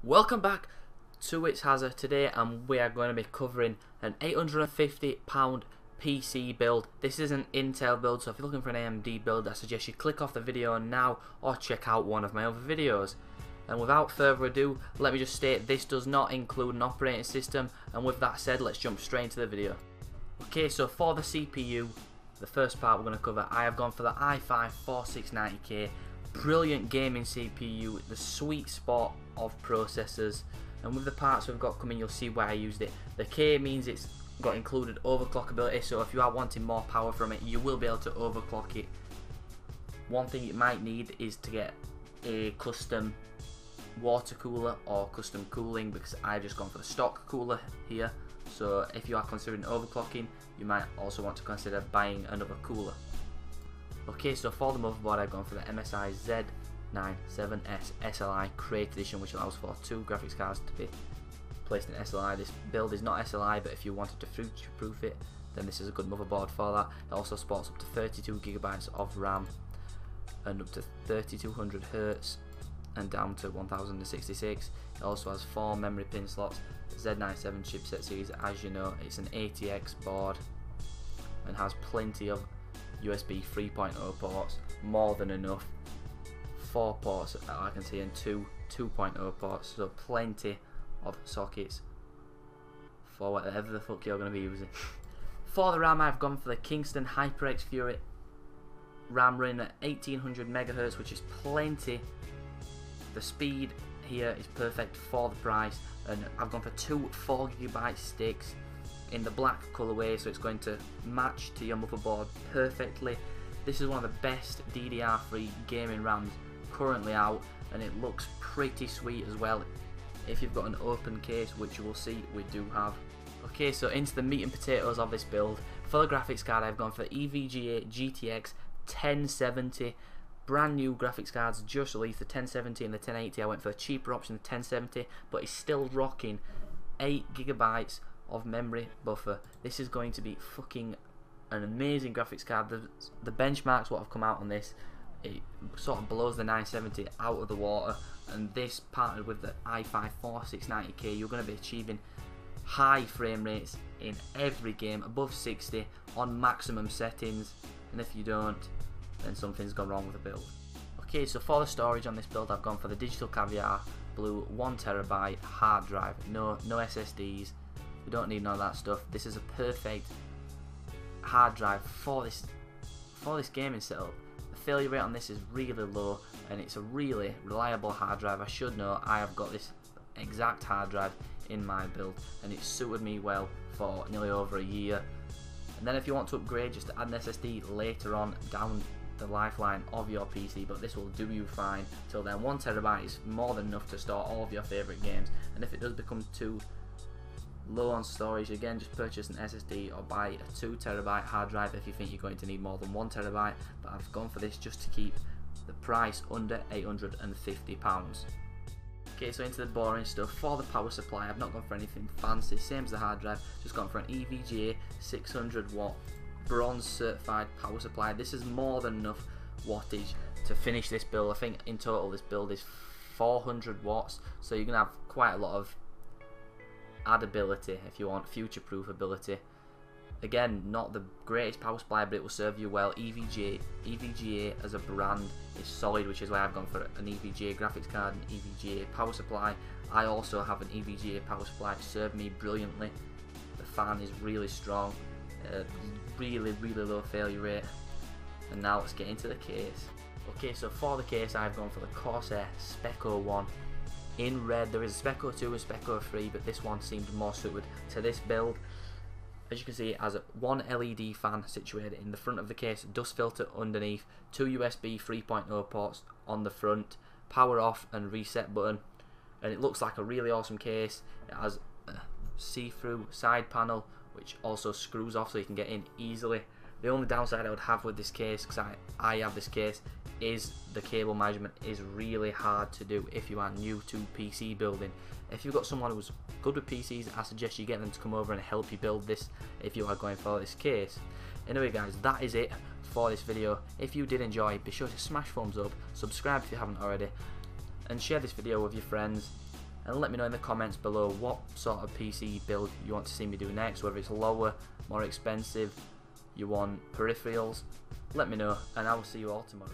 Welcome back to It's Hazard today, and we are going to be covering an £850 PC build. This is an Intel build, so if you're looking for an AMD build, I suggest you click off the video now or check out one of my other videos. And without further ado, let me just state this does not include an operating system, and with that said, let's jump straight into the video. Okay, so for the CPU, the first part we're going to cover, I have gone for the i5 4690K. Brilliant gaming CPU, the sweet spot of processors, and with the parts we've got coming, you'll see where I used it. The K means it's got included overclock ability, so if you are wanting more power from it, you will be able to overclock it. One thing you might need is to get a custom water cooler or custom cooling, because I've just gone for the stock cooler here. So if you are considering overclocking, you might also want to consider buying another cooler. Okay, so for the motherboard, I've gone for the MSI Z97S SLI Crate Edition, which allows for 2 graphics cards to be placed in SLI. This build is not SLI, but if you wanted to future-proof it, then this is a good motherboard for that. It also supports up to 32GB of RAM and up to 3200Hz and down to 1066. It also has 4 memory pin slots. Z97 chipset series, as you know, it's an ATX board and has plenty of USB 3.0 ports, more than enough. 4 ports I can see, and 2 2.0 ports, so plenty of sockets for whatever the fuck you're going to be using. For the RAM, I've gone for the Kingston HyperX Fury RAM running at 1800 MHz, which is plenty. The speed here is perfect for the price, and I've gone for 2 4GB sticks in the black colourway, so it's going to match to your motherboard perfectly. This is one of the best DDR3 gaming RAMs currently out, and it looks pretty sweet as well if you've got an open case, which you will see we do have. Okay, so into the meat and potatoes of this build. For the graphics card, I've gone for the EVGA GTX 1070. Brand new graphics cards just released, the 1070 and the 1080. I went for the cheaper option, the 1070, but it's still rocking 8GB of memory buffer. This is going to be fucking an amazing graphics card. The benchmarks what have come out on this, it sort of blows the 970 out of the water, and this partnered with the i5 4690K, you're going to be achieving high frame rates in every game, above 60 on maximum settings, and if you don't, then something's gone wrong with the build. Okay, so for the storage on this build, I've gone for the Digital Caviar Blue 1TB hard drive. No SSDs. We don't need none of that stuff. This is a perfect hard drive for this gaming setup. The failure rate on this is really low, and it's a really reliable hard drive. I should know, I have got this exact hard drive in my build, and it suited me well for nearly over a year. And then if you want to upgrade, just add an SSD later on down the lifeline of your PC, but this will do you fine. Till then, 1TB is more than enough to store all of your favourite games, and if it does become too low on storage, again, just purchase an SSD or buy a 2TB hard drive if you think you're going to need more than 1TB, but I've gone for this just to keep the price under £850. Okay, so into the boring stuff. For the power supply, I've not gone for anything fancy, same as the hard drive, just gone for an EVGA 600W bronze certified power supply. This is more than enough wattage to finish this build. I think in total this build is 400 watts, so you're going to have quite a lot of add ability if you want future proof ability. Again, not the greatest power supply, but it will serve you well. EVGA as a brand is solid, which is why I've gone for an EVGA graphics card and EVGA power supply. I also have an EVGA power supply, served me brilliantly. The fan is really strong, really low failure rate. And now let's get into the case. Okay, so for the case, I've gone for the Corsair Specco 1 in red. There is a Specco 2 and Specco 3, but this one seemed more suited to this build. As you can see, it has one LED fan situated in the front of the case, dust filter underneath, 2 USB 3.0 ports on the front, power off and reset button, and it looks like a really awesome case. It has a see-through side panel which also screws off so you can get in easily. The only downside I would have with this case, because I have this case, is the cable management is really hard to do if you are new to PC building. If you've got someone who's good with PCs, I suggest you get them to come over and help you build this if you are going for this case. Anyway guys, that is it for this video. If you did enjoy, be sure to smash thumbs up, subscribe if you haven't already, and share this video with your friends. and let me know in the comments below what sort of PC build you want to see me do next, whether it's lower, more expensive, you want peripherals. Let me know, and I will see you all tomorrow.